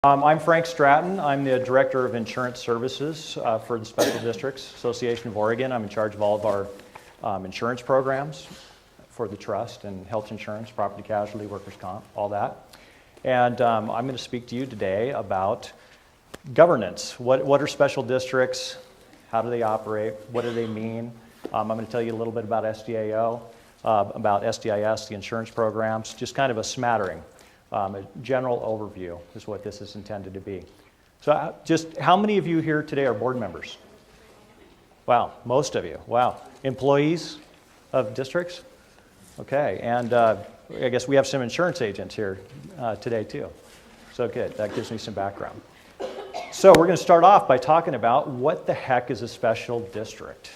I'm Frank Stratton. I'm the Director of Insurance Services for the Special Districts Association of Oregon. I'm in charge of all of our insurance programs for the trust and health insurance, property casualty, workers' comp, all that. And I'm going to speak to you today about governance. What are special districts? How do they operate? What do they mean? I'm going to tell you a little bit about SDAO, about SDIS, the insurance programs, just kind of a smattering. A general overview is what this is intended to be. So just how many of you here today are board members? Wow, most of you. Wow. Employees of districts? Okay, and I guess we have some insurance agents here today too. So good, that gives me some background. So we're going to start off by talking about what the heck is a special district.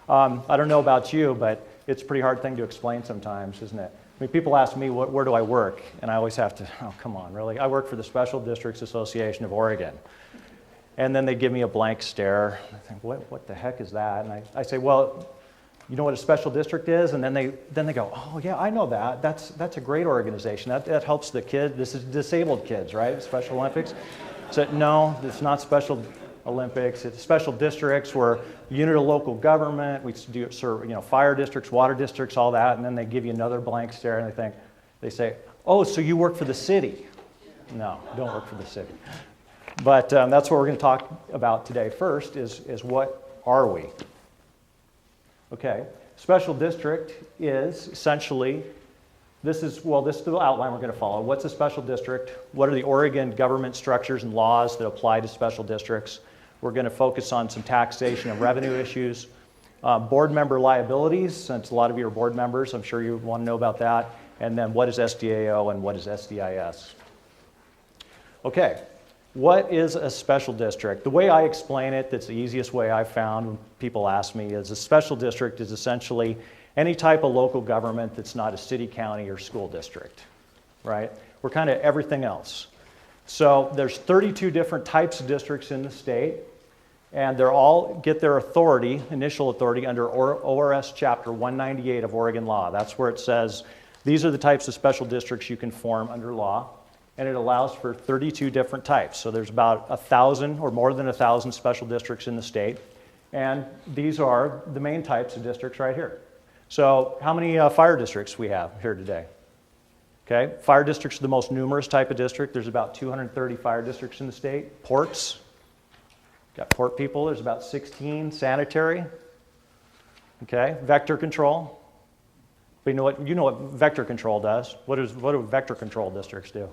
I don't know about you, but it's a pretty hard thing to explain sometimes, isn't it? I mean, people ask me, where do I work? And I always have to, oh, come on, really? I work for the Special Districts Association of Oregon. And then they give me a blank stare. I think, what the heck is that? And I say, well, you know what a special district is? And then they go, oh, yeah, I know that. That's a great organization. That helps the kids. This is disabled kids, right? Special Olympics. So no, it's not Special Olympics. It's special districts. We're a unit of local government. We do serve, fire districts, water districts, all that, and then they give you another blank stare, and they say, "Oh, so you work for the city?" No, don't work for the city. But that's what we're going to talk about today. First is what are we? Okay, special district is essentially this is the outline we're going to follow. What's a special district? What are the Oregon government structures and laws that apply to special districts? We're going to focus on some taxation and revenue issues. Board member liabilities, since a lot of you are board members, I'm sure you want to know about that. And then what is SDAO and what is SDIS? Okay, what is a special district? The way I explain it, that's the easiest way I've found when people ask me, is a special district is essentially any type of local government that's not a city, county, or school district, right? We're kind of everything else. So there's 32 different types of districts in the state, and they're all get their authority, initial authority, under ORS Chapter 198 of Oregon law. That's where it says these are the types of special districts you can form under law, and it allows for 32 different types. So there's about 1,000 or more than 1,000 special districts in the state, and these are the main types of districts right here. So how many fire districts we have here today? Okay, fire districts are the most numerous type of district. There's about 230 fire districts in the state. Ports, got port people. There's about 16. Sanitary. Okay, vector control. But you know what vector control does. What do vector control districts do?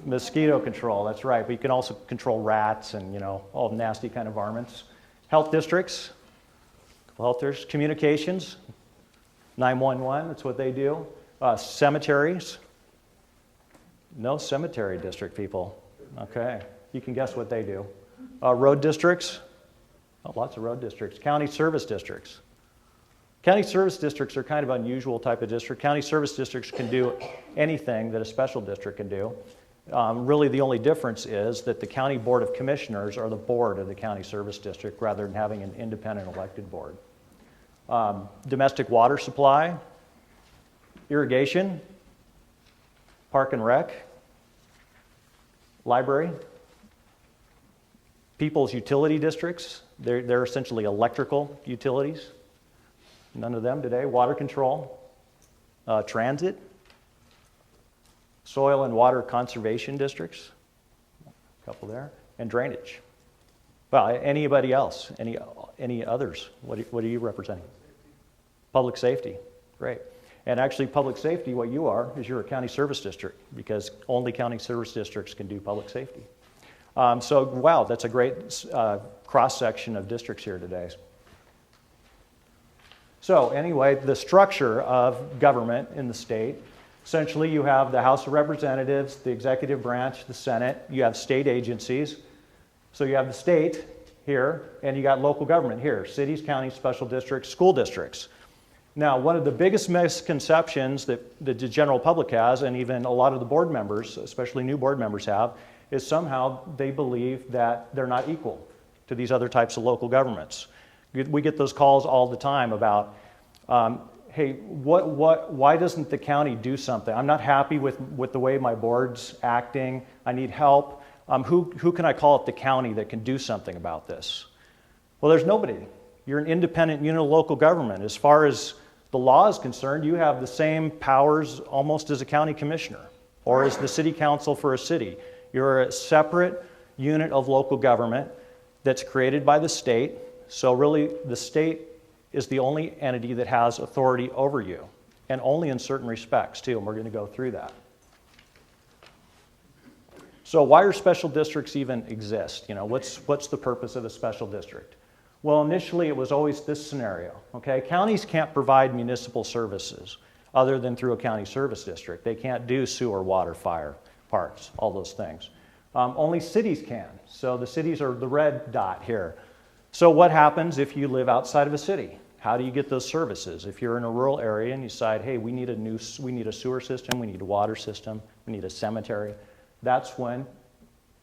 Mosquito control. That's right. But you can also control rats and all nasty kind of varmints. Health districts. Health districts. Communications. 911, that's what they do. Cemeteries. No cemetery district people. Okay, you can guess what they do. Road districts. Oh, lots of road districts. County service districts. County service districts are kind of unusual type of district. County service districts can do anything that a special district can do. Really the only difference is that the County Board of Commissioners are the board of the county service district rather than having an independent elected board. Domestic water supply, irrigation, park and rec, library, people's utility districts, they're essentially electrical utilities. None of them today. Water control, transit, soil and water conservation districts, a couple there, and drainage. Well, anybody else? Any others? What are you representing? Public safety. Great. And actually, public safety, what you are, is you're a county service district because only county service districts can do public safety. So, wow, that's a great cross-section of districts here today. So, anyway, the structure of government in the state, essentially you have the House of Representatives, the executive branch, the Senate, you have state agencies. So you have the state here, and you got local government here, cities, counties, special districts, school districts. Now, one of the biggest misconceptions that the general public has, and even a lot of the board members, especially new board members have, is somehow they believe that they're not equal to these other types of local governments. We get those calls all the time about, hey, why doesn't the county do something? I'm not happy with the way my board's acting. I need help. Who can I call at the county that can do something about this? Well, there's nobody. You're an independent unit of local government. As far as the law is concerned, you have the same powers almost as a county commissioner or as the city council for a city. You're a separate unit of local government that's created by the state. So really, the state is the only entity that has authority over you, and only in certain respects too, and we're going to go through that. So why are special districts even exist? What's the purpose of a special district? Well, initially it was always this scenario, okay? Counties can't provide municipal services other than through a county service district. They can't do sewer, water, fire, parks, all those things. Only cities can. So the cities are the red dot here. So what happens if you live outside of a city? How do you get those services? If you're in a rural area and you decide, hey, we need a sewer system, we need a water system, we need a cemetery, that's when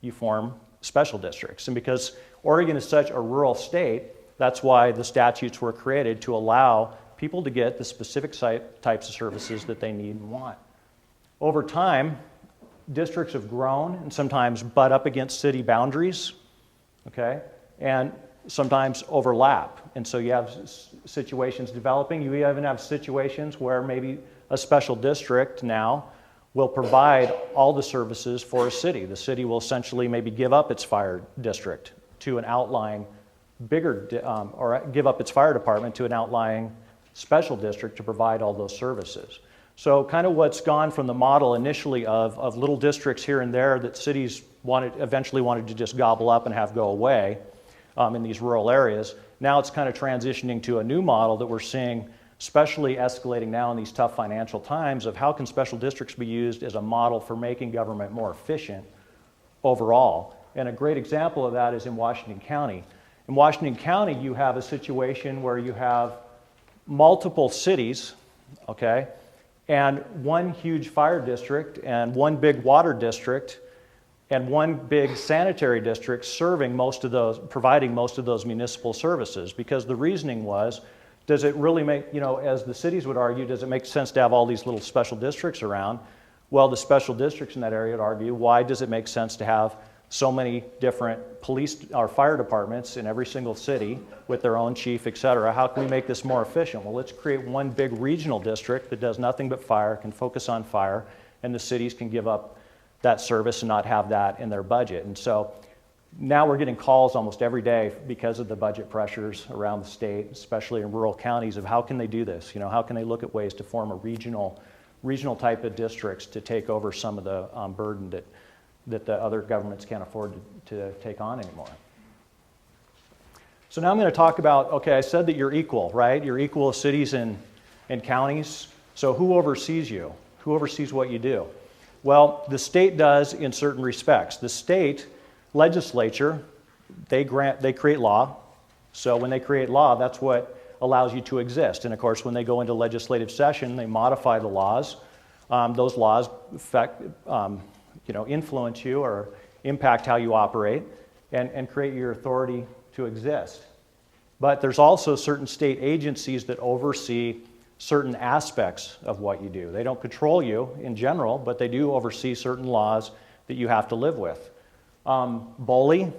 you form special districts. And because Oregon is such a rural state, that's why the statutes were created to allow people to get the specific types of services that they need and want. Over time, districts have grown and sometimes butt up against city boundaries, okay, and sometimes overlap. And so you have situations developing. You even have situations where maybe a special district now will provide all the services for a city. The city will essentially maybe give up its fire district to an outlying bigger, or give up its fire department to an outlying special district to provide all those services. So kind of what's gone from the model initially of little districts here and there that cities eventually wanted to just gobble up and have go away in these rural areas, now it's kind of transitioning to a new model that we're seeing, especially escalating now in these tough financial times, of how can special districts be used as a model for making government more efficient overall. And a great example of that is in Washington County. In Washington County, you have a situation where you have multiple cities, okay, and one huge fire district and one big water district and one big sanitary district providing most of those municipal services. Because the reasoning was, does it really make, as the cities would argue, does it make sense to have all these little special districts around? Well, the special districts in that area would argue, why does it make sense to have so many different police or fire departments in every single city with their own chief, et cetera? How can we make this more efficient? Well, let's create one big regional district that does nothing but fire, can focus on fire, and the cities can give up that service and not have that in their budget. And so now we're getting calls almost every day because of the budget pressures around the state, especially in rural counties, of how can they do this? How can they look at ways to form a regional type of districts to take over some of the burden that the other governments can't afford to take on anymore. So now I'm going to talk about, okay, I said that you're equal, right? You're equal to cities and counties. So who oversees you? Who oversees what you do? Well, the state does in certain respects. The state legislature, they create law. So when they create law, that's what allows you to exist. And of course, when they go into legislative session, they modify the laws. Those laws influence you or impact how you operate and create your authority to exist. But there's also certain state agencies that oversee certain aspects of what you do. They don't control you in general, but they do oversee certain laws that you have to live with. BOLI,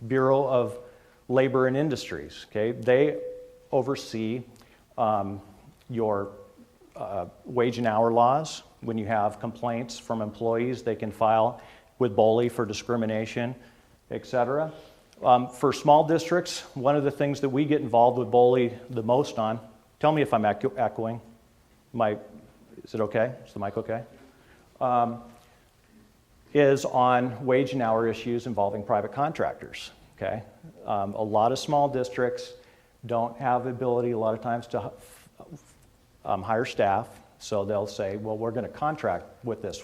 Bureau of Labor and Industries, okay, they oversee your wage and hour laws. When you have complaints from employees, they can file with BOLI for discrimination, et cetera. For small districts, one of the things that we get involved with BOLI the most on, tell me if I'm echoing. Is it okay? Is the mic okay? Is on wage and hour issues involving private contractors, okay? A lot of small districts don't have the ability a lot of times to hire staff, so they'll say, well, we're going to contract with this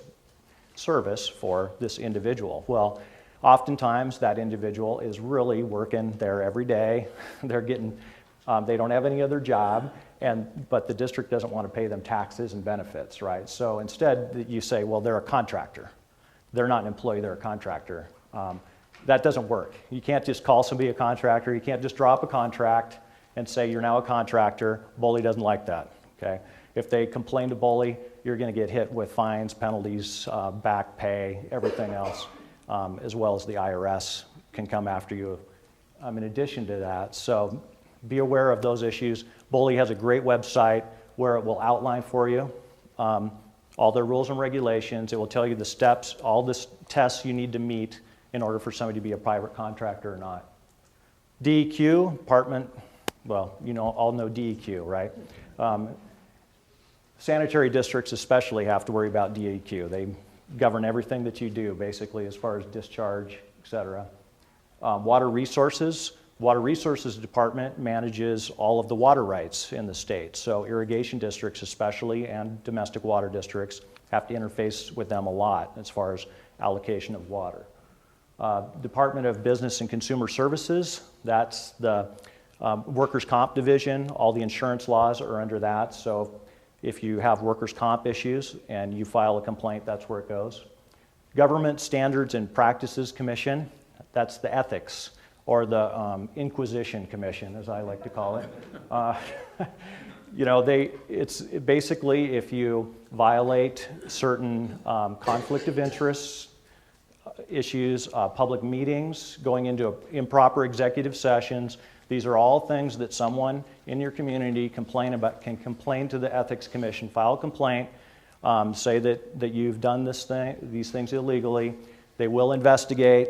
service for this individual. Well, oftentimes that individual is really working there every day. They're getting, they don't have any other job, but the district doesn't want to pay them taxes and benefits, right? So instead you say, well, they're a contractor. They're not an employee, they're a contractor. That doesn't work. You can't just call somebody a contractor. You can't just drop a contract and say you're now a contractor. BOLI doesn't like that, okay? If they complain to Bully, you're going to get hit with fines, penalties, back pay, everything else, as well as the IRS can come after you in addition to that. So be aware of those issues. Bully has a great website where it will outline for you all their rules and regulations. It will tell you the steps, all the tests you need to meet in order for somebody to be a private contractor or not. DEQ, department, well, you know, all know DEQ, right? Sanitary districts especially have to worry about DEQ. They govern everything that you do, basically, as far as discharge, et cetera. Water Resources Department manages all of the water rights in the state. So irrigation districts especially and domestic water districts have to interface with them a lot as far as allocation of water. Department of Business and Consumer Services, that's the workers' comp division. All the insurance laws are under that. So if you have workers' comp issues and you file a complaint, that's where it goes. Government Standards and Practices Commission, that's the ethics, or the Inquisition Commission, as I like to call it. You know, it's basically if you violate certain conflict of interest issues, public meetings, going into improper executive sessions. These are all things that someone in your community can complain to the Ethics Commission, file a complaint, say that you've done these things illegally. They will investigate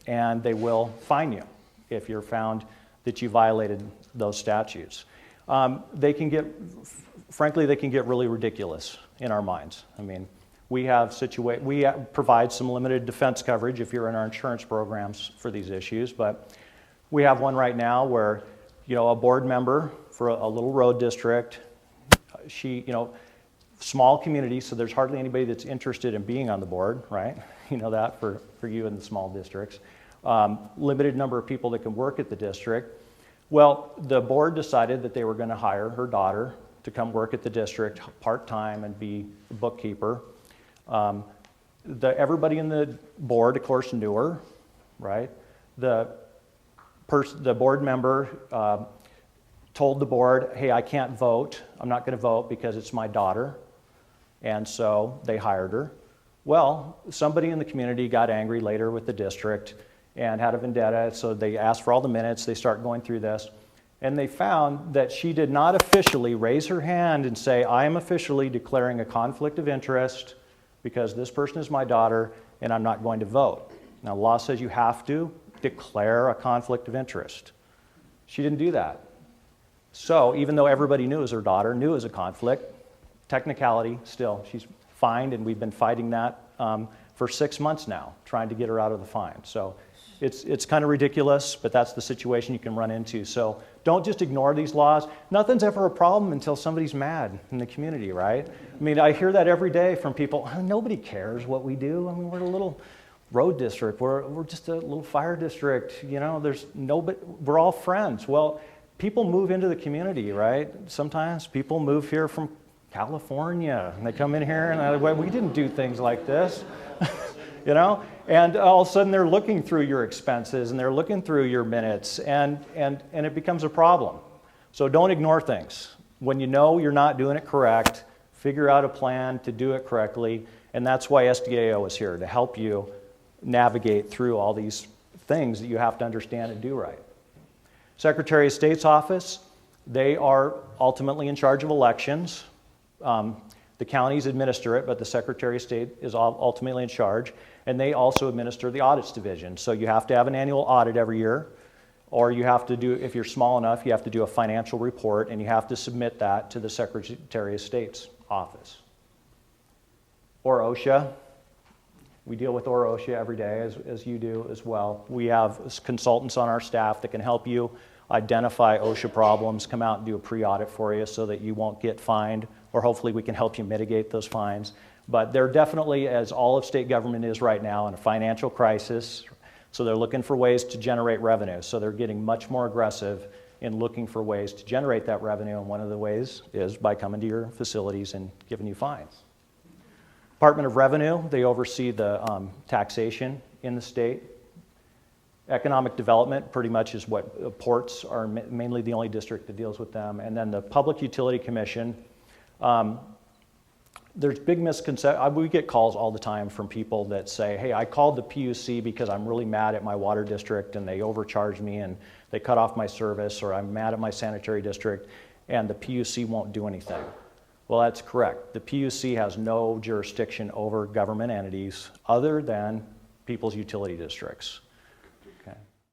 and they will fine you if you're found that you violated those statutes. They can get really ridiculous in our minds. I mean, we provide some limited defense coverage if you're in our insurance programs for these issues, but we have one right now where, you know, a board member for a little road district, small community, so there's hardly anybody that's interested in being on the board, right? You know that for you in the small districts. Limited number of people that can work at the district. Well, the board decided that they were going to hire her daughter to come work at the district part-time and be a bookkeeper. Everybody in the board, of course, knew her, right? The board member told the board, hey, I can't vote. I'm not going to vote because it's my daughter. And so they hired her. Well, somebody in the community got angry later with the district and had a vendetta, so they asked for all the minutes. They start going through this, and they found that she did not officially raise her hand and say, I am officially declaring a conflict of interest because this person is my daughter and I'm not going to vote. Now, the law says you have to declare a conflict of interest. She didn't do that. So even though everybody knew it was her daughter, knew it was a conflict, technicality still, she's fined, and we've been fighting that for 6 months now, trying to get her out of the fine. So it's kind of ridiculous, but that's the situation you can run into. So don't just ignore these laws. Nothing's ever a problem until somebody's mad in the community, right? I mean, I hear that every day from people, nobody cares what we do. I mean, we're a little road district. We're just a little fire district. You know, there's nobody, we're all friends. Well, people move into the community, right? Sometimes people move here from California, and they come in here and we didn't do things like this, you know? And all of a sudden they're looking through your expenses and they're looking through your minutes, and it becomes a problem. So don't ignore things. When you know you're not doing it correct, figure out a plan to do it correctly, and that's why SDAO is here, to help you navigate through all these things that you have to understand and do right. Secretary of State's office, they are ultimately in charge of elections. The counties administer it, but the Secretary of State is ultimately in charge, and they also administer the audits division. So you have to have an annual audit every year, or you have to do, if you're small enough, you have to do a financial report, and you have to submit that to the Secretary of State's office. Or OSHA. We deal with OSHA every day, as you do as well. We have consultants on our staff that can help you identify OSHA problems, come out and do a pre-audit for you so that you won't get fined, or hopefully we can help you mitigate those fines. But they're definitely, as all of state government is right now, in a financial crisis, so they're looking for ways to generate revenue. So they're getting much more aggressive in looking for ways to generate that revenue, and one of the ways is by coming to your facilities and giving you fines. Department of Revenue, they oversee the taxation in the state. Economic development pretty much is what ports are mainly the only district that deals with them. And then the Public Utility Commission, There's big misconception. We get calls all the time from people that say, hey, I called the PUC because I'm really mad at my water district and they overcharged me and they cut off my service, or I'm mad at my sanitary district and the PUC won't do anything. Well, that's correct. The PUC has no jurisdiction over government entities other than people's utility districts.